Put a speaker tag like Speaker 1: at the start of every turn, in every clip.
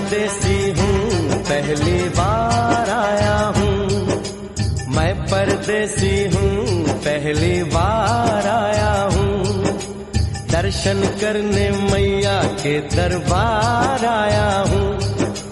Speaker 1: परदेसी हूँ, पहली बार आया हूँ। मैं परदेसी हूँ, पहली बार आया हूँ। दर्शन करने मैया के दरबार आया हूँ।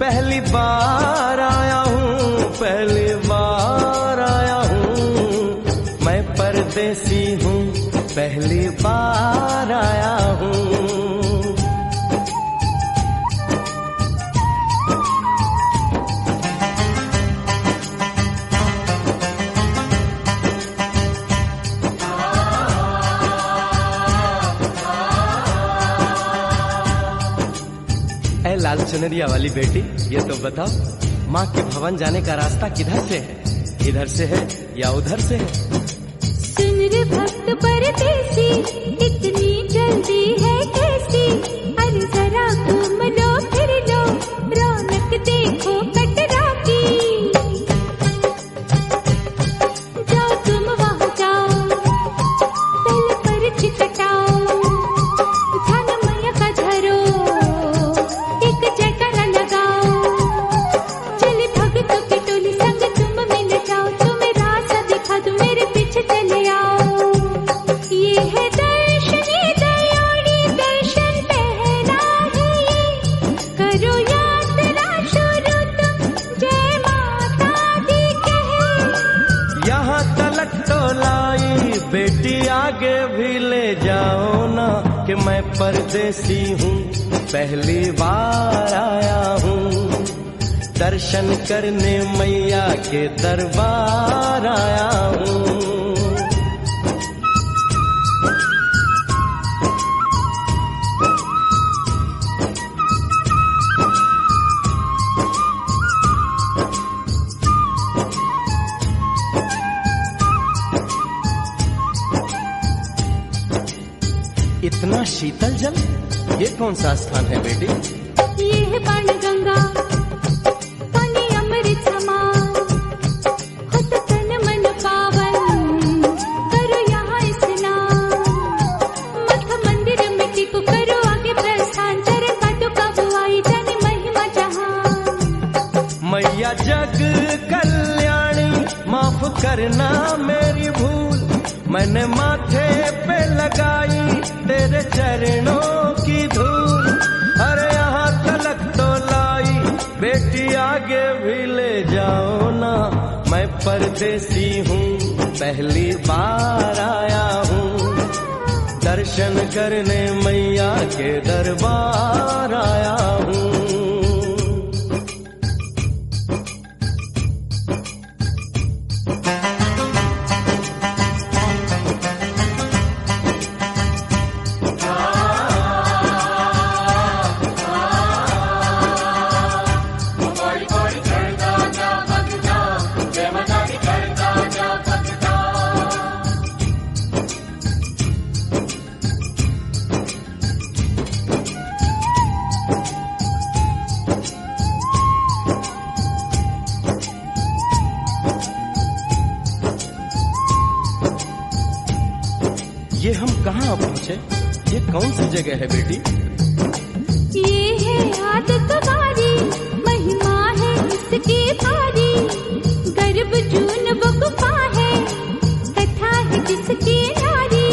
Speaker 1: पहली बार आया हूँ, पहली बार आया हूँ। मैं परदेसी हूँ, पहली बार आया हूँ। ऐ लाल चुनरिया वाली बेटी, ये तो बताओ, माँ के भवन जाने का रास्ता किधर से है? इधर से है या उधर से है?
Speaker 2: सुन रे भक्त परदेसी, इतनी जल्दी है कैसी? अरे जरा घूम लो फिर लो, रौनक देखो कटरा की। जाओ तुम वहाँ जाओ, पहले पर्ची कटाओ, ध्यान मैया का धरो, एक जयकारा लगाओ। चले भक्तों की टोली संग तुम मिल जाओ, तुम्हें रास्ता दिखा दूं, मेरे पीछे चले आओ। ये है दर्शन, ये दयाड़ी दर्शन पहला है ये, करो यात्रा शुरू तुम, जय माता दी कहे।
Speaker 1: यहाँ तलक तो लाई बेटी, आगे भी ले जाओ ना, कि मैं परदेसी हूँ, पहली बार आया हूँ। दर्शन करने मैया के दरबार आया हूँ। इतना शीतल जल, ये कौन सा स्थान है बेटी?
Speaker 2: ये है बाण गंगा, पानी अमृत समान, होत तन मन पावन, करो यहाँ स्नान। मठ मंदिर में टिको, करो आगे प्रस्थान, चरण पादुका बुआई, जाने महिमा जहान।
Speaker 1: मैया जग कल्याणी, माफ करना मेरी भूल, मैंने माथे पे लगाई तेरे चरणों की धूल। अरे यहाँ तलक तो लाई बेटी, आगे भी ले जाओ ना, मैं परदेसी हूँ, पहली बार आया हूँ। दर्शन करने मैया के दरबार आया हूँ। ये हम कहाँ पहुँचे? ये कौन सी जगह है बेटी?
Speaker 2: ये है आदत वारी, महिमा है इसकी भारी, गर्भ जून वो गुफा है, कथा है जिसकी नारी।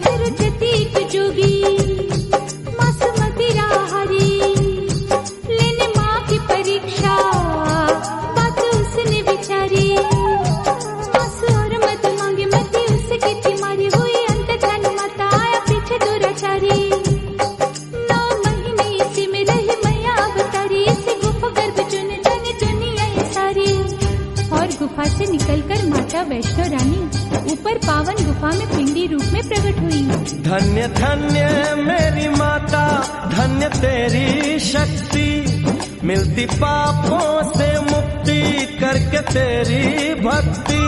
Speaker 2: धर जतीक जोगी, मासूमती राहरी, लेने माँ की परीक्षा, बात उसने विचारी। आंसू और मत मांगे, मत उसकी तिमारी, हुई अंत ध्यान माता, आया पीछे दुराचारी। 9 महीने इसी में रही मैया अवतारी, इसी गुफा गर्भ चुन जाने दुनिया ये सारी। और गुफा से निकलकर माता वैष्णो रानी ऊपर पावन गुफा में पिंडी रूप में प्रकट हुई।
Speaker 1: धन्य धन्य मेरी माता, धन्य तेरी शक्ति, मिलती पापों से मुक्ति करके तेरी भक्ति।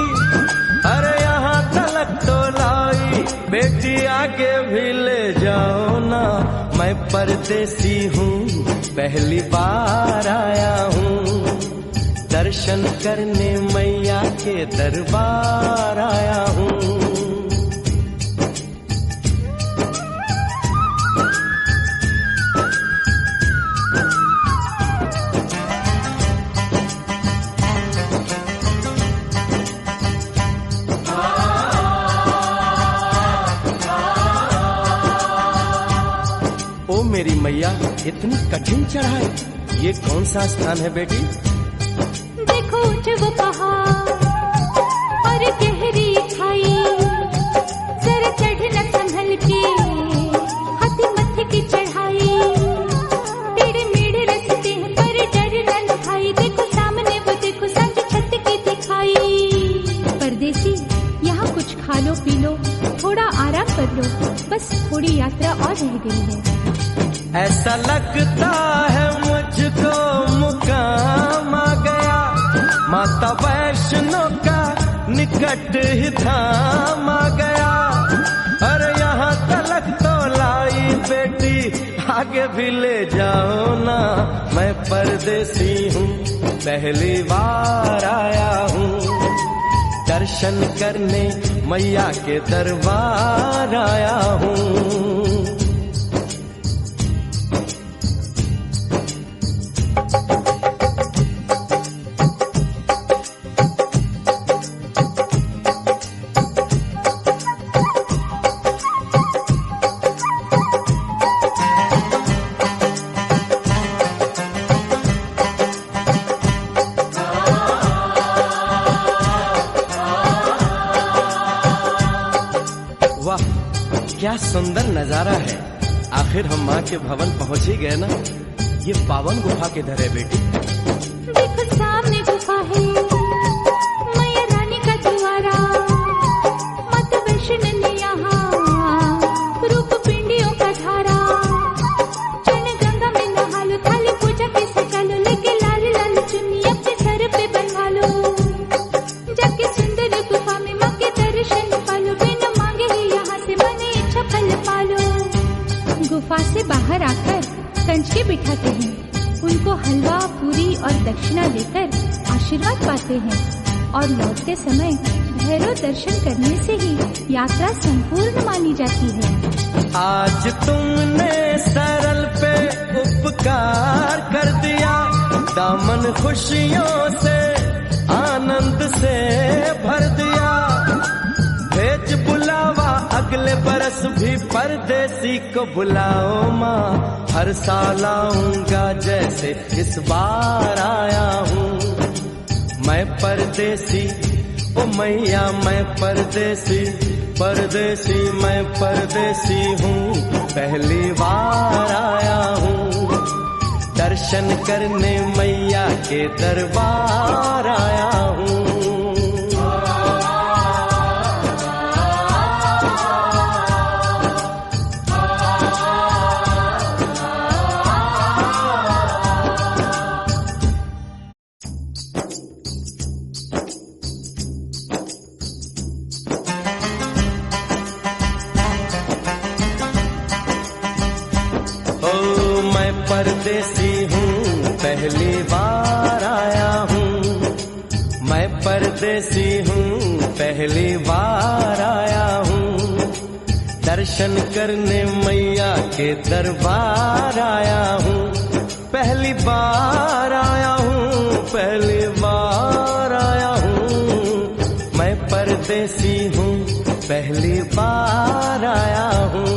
Speaker 1: अरे यहाँ तलक तो लाई बेटी, आगे भी ले जाओ ना, मैं परदेसी हूँ, पहली बार आया हूँ। दर्शन करने मैया के दरबार आया हूँ। मेरी मैया, इतनी कठिन चढ़ाई, ये कौन सा स्थान है बेटी?
Speaker 2: देखो ऊंचे वो पहाड़ और गहरी खाई, जरा चढ़ना संभल के, हाथी मत्थे की चढ़ाई, टेढ़े मेढ़े रास्ते हैं पर डरना न भाई, देखो सामने वो देखो संग छत की दिखाई। परदेसी यहाँ कुछ खा लो पी लो, थोड़ा आराम कर लो, बस थोड़ी यात्रा और रह गई है।
Speaker 1: ऐसा लगता है मुझको मुकाम आ गया, माता वैष्णो का निकट ही धाम आ गया। अरे यहाँ तलक तो लाई बेटी, आगे भी ले जाओ ना, मैं परदेसी हूँ, पहली बार आया हूँ, दर्शन करने मैया के दरबार आया हूँ। वाह, क्या सुंदर नजारा है। आखिर हम माँ के भवन पहुँच ही गए ना। ये पावन गुफा किधर है बेटी?
Speaker 2: देखो सामने गुफा है, मैया रानी का द्वारा, माता वैष्णो ने यहाँ रूप पिंडियों का धारा, चरण गंगा में नहा लो, थाली पूजा के सजा लो, लेके लाल लाल चुन्नी अपने सर पे बनवा लो, जाके सुंदर गुफा में माँ के दर्शन पालो, बिना मांगे ही यहाँ से मन इच्छा फल पालो। गुफा से बाहर आकर कंचके बिठाते हैं, उनको हलवा पूरी और दक्षिणा देकर आशीर्वाद पाते हैं, और लौटते समय भैरव दर्शन करने से ही यात्रा संपूर्ण मानी जाती है।
Speaker 1: आज तुमने सरल पे उपकार कर दिया, दामन खुशियों से आनंद से भर दिया, भेज बुलावा अगले बरस भी परदेसी को बुलाओ माँ, हर साल आऊंगा जैसे इस बार आया हूँ। मैं परदेसी ओ मैया, मैं परदेसी, परदेसी मैं परदेसी हूँ, पहली बार आया हूँ, दर्शन करने मैया के दरबार आया हूँ। परदेसी हूँ, पहली बार आया हूँ, मैं परदेसी हूँ, पहली बार आया हूँ, दर्शन करने मैया के दरबार आया हूँ, पहली बार आया हूँ, पहली बार आया हूँ, मैं परदेसी हूँ, पहली बार आया हूँ।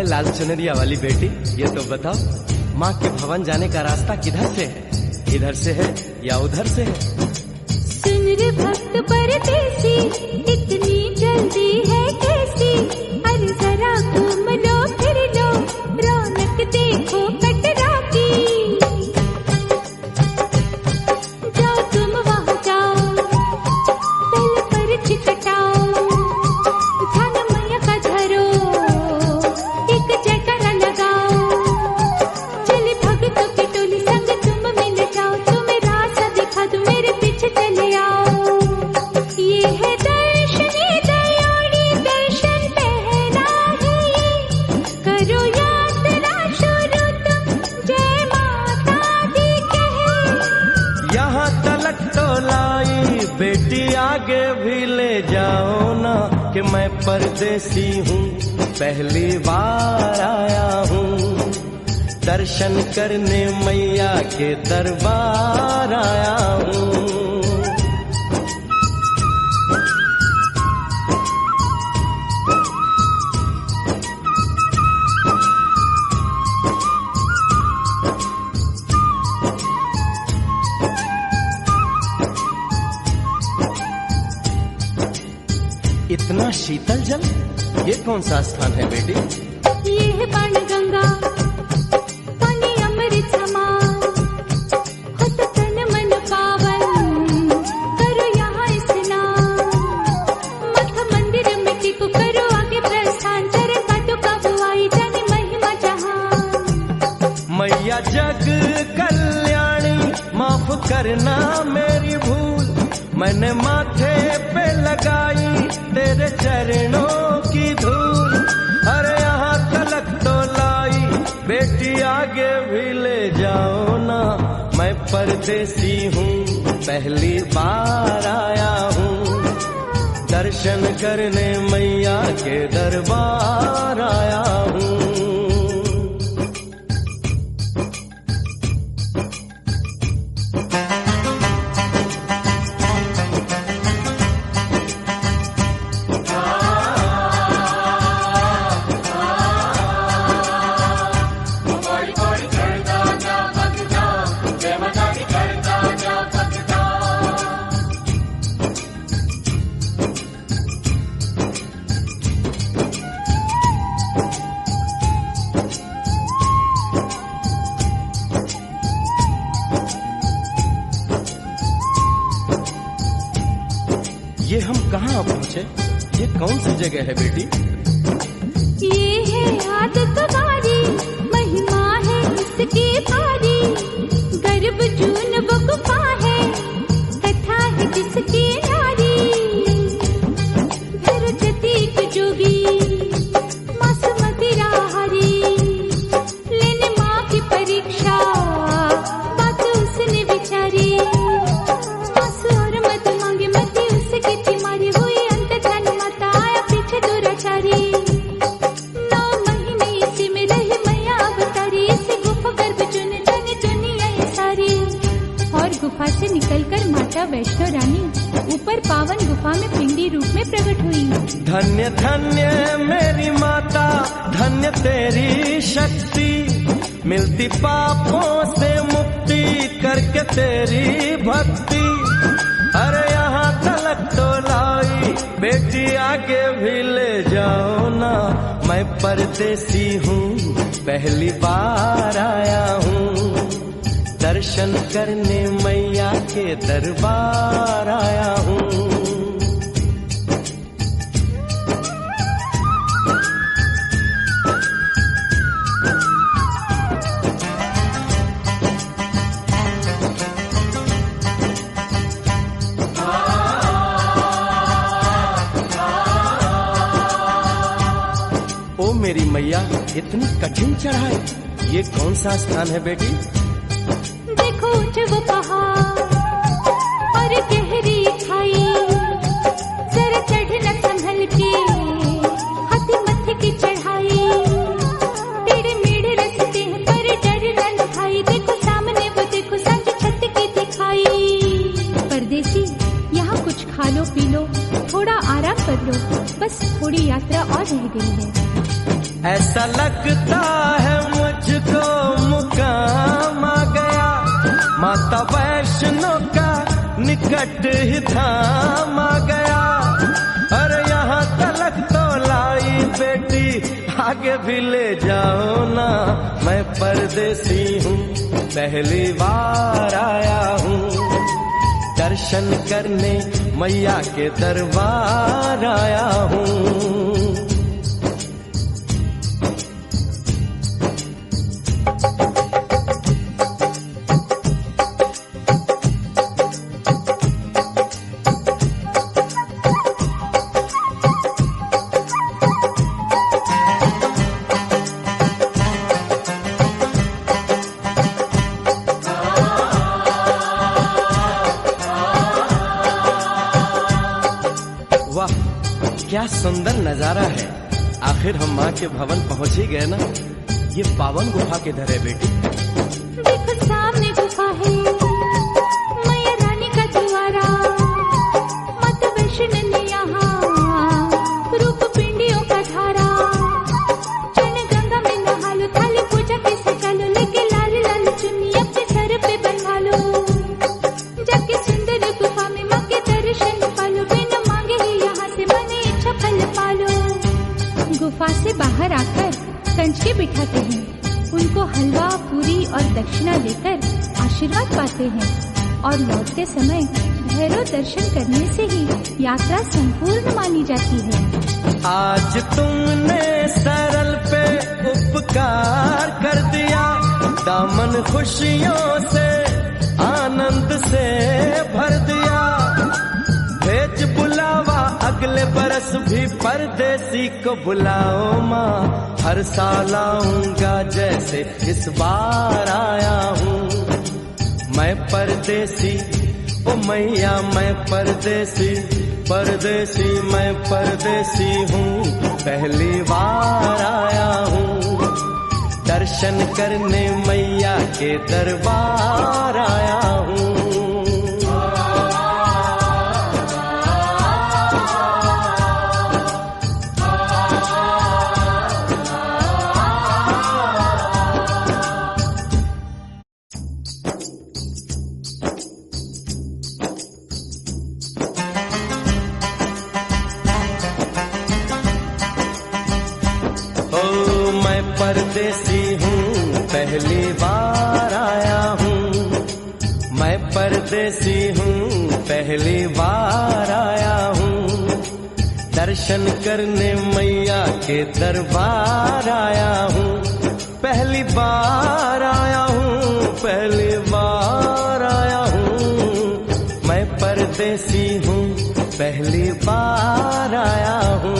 Speaker 1: लाल चुनरिया वाली बेटी, ये तो बताओ माँ के भवन जाने का रास्ता किधर से है? इधर से है या उधर से है?
Speaker 2: सुन रे भक्त परदेसी, इतनी जल्दी है कैसी, अरे जरा घूम लो फिर लो, रौनक देखो कटरा की, जाओ तुम वहाँ जाओ, पहले पर्ची कटाओ, ध्यान मैया का धरो, जयकारा लगाओ, चले भक्तों की टोली संग तुम मिल जाओ, तुम्हें रास्ता दिखा दूं, मेरे पीछे चले आओ। ये है दर्शन दयाड़ी, दर्शन पहला है ये, करो यात्रा शुरू तुम, जय माता दी कहे।
Speaker 1: यहाँ तलक तो लाई बेटी, आगे भी ले जाओ ना, कि मैं परदेसी हूँ, पहली बार आया हूँ। दर्शन करने मैया के दरबार आया हूँ। इतना शीतल जल, ये कौन सा स्थान है बेटी?
Speaker 2: ये है बाण गंगा, पानी अमृत समान, होत तन मन पावन, करो यहाँ स्नान। मठ मंदिर में टिको, करो आगे प्रस्थान, चरण पाटो का बुआई, जाने महिमा जहान।
Speaker 1: मैया जग कल्याणी, माफ करना मेरी भूल, मैंने माथे पे लगाई तेरे चरणों की धूल। अरे यहाँ तलक तो लाई, बेटी आगे भी ले जाओ ना, मैं परदेसी हूँ, पहली बार आया हूँ। दर्शन करने मैया के दरबार आया हूँ। ये हम कहाँ पहुँचे? ये कौन सी जगह है बेटी?
Speaker 2: ये है आदत बारी, महिमा है इसकी भारी, गर्भ जून वो गुफा है, कथा है जिसकी नारी। धरती की जोगी मासूमती राहरी, लेने माँ की परीक्षा, बात उसने विचारी। आंसू और मत मांगे, मती उसकी तिमारी, हुई अंत ध्यान माता, आया पीछे दुराचारी। 9 महीने इसी में रही मैया अवतारी, इसी गुफा गर्भ चुन जाने दुनिया ये सारी। और गुफा से निकलकर माता वैष्णो रानी ऊपर पावन गुफा में पिंडी रूप में प्रकट हुई।
Speaker 1: धन्य धन्य मेरी माता, धन्य तेरी शक्ति, मिलती पापों से मुक्ति करके तेरी भक्ति। अरे यहाँ तलक तो लाई, बेटी आगे भी ले जाओ ना, मैं परदेसी हूँ, पहली बार आया हूँ। दर्शन करने मैया के दरबार आया हूँ। ओ मेरी मैया, इतनी कठिन चढ़ाई, ये कौन सा स्थान है बेटी?
Speaker 2: देखो ऊंचे वो पहाड़ और गहरी खाई, जरा चढ़ना संभल के, हाथी मत्थे की चढ़ाई। टेढ़े मेढ़े रास्ते हैं पर डरना न भाई, देखो सामने वो देखो सांझ छत की दिखाई। परदेसी यहाँ कुछ खा लो पी लो, थोड़ा आराम कर लो, बस थोड़ी यात्रा और रह गई है।
Speaker 1: ऐसा लगता है मुझको मुकाम आ गया, माता वैष्णो का निकट ही धाम आ गया। अरे यहाँ तलक तो लाई, बेटी आगे भी ले जाओ ना, मैं परदेसी हूँ, पहली बार आया हूँ। दर्शन करने मैया के दरबार आया हूँ। क्या सुंदर नजारा है। आखिर हम माँ के भवन पहुंच ही गए ना। ये पावन गुफा किधर है बेटी?
Speaker 2: देखो सामने गुफा है, मैया रानी का द्वारा। माता वैष्णो ने यहाँ रूप पिंडियों का धारा। चन गंगा में नहा लो, थाली पूजा के सजा लो, लेके लाल लाल चुन्नी अपने सर पे बनवा लो। जाके सुंदर गुफा में माँ के दर्शन पालो, बिना मांगे ही यहाँ से मने इच्छा फल पालो। गुफा से बाहर आकर कंच के बिठाते हैं, उनको हलवा पूरी और दक्षिणा देकर आशीर्वाद पाते हैं और लौटते समय भैरव दर्शन करने से ही यात्रा संपूर्ण मानी जाती है।
Speaker 1: आज तुमने सरल पे उपकार कर दिया, दामन खुशियों से आनंद से भर दिया। भेज बुलावा अगले बरस भी परदेसी को बुलाओ माँ, हर साल आऊंगा जैसे इस बार आया हूँ। मैं परदेसी ओ मैया, मैं परदेसी, परदेसी मैं परदेसी हूँ, पहली बार आया हूँ। दर्शन करने मैया के दरबार आया हूँ। परदेसी हूँ, पहली बार आया हूँ। मैं परदेसी हूँ, पहली बार आया हूँ। दर्शन करने मैया के दरबार आया हूँ। पहली बार आया हूँ, पहली बार आया हूँ। मैं परदेसी हूँ, पहली बार आया हूँ।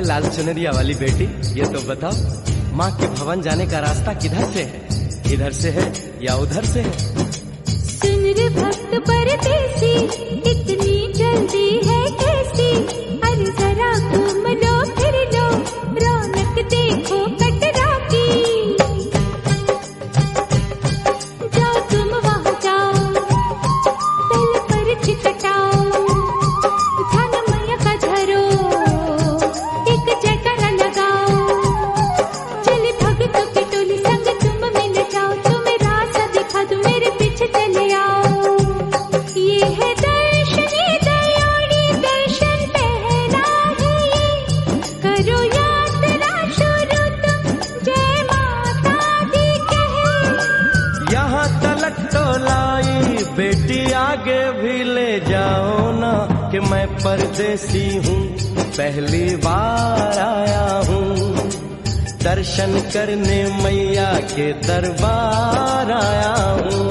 Speaker 1: लाल चुनरिया वाली बेटी, ये तो बताओ माँ के भवन जाने का रास्ता किधर से है? इधर से है या उधर से है?
Speaker 2: सुन रे भक्त परदेसी, इतनी जल्दी है कैसी? अरे जरा घूम लो फिर लो, रौनक देखो कटरा की। जाओ तुम वहाँ जाओ, पहले पर छिटटाओ, ध्यान मैया का धरो, जयकारा लगाओ। चले भक्तों की टोली संग तुम मिल जाओ, तुम्हें रास्ता दिखा दूं, मेरे पीछे चले आओ। ये है दर्शन, ये दयाड़ी दर्शन पहला है ये। करो यात्रा शुरू तुम, जय माता दी कहे।
Speaker 1: यहाँ तलक तो लाई बेटी, आगे भी ले जाओ ना, कि मैं परदेसी हूँ, पहली बार आया हूँ। दर्शन करने मैया के दरबार आया हूँ।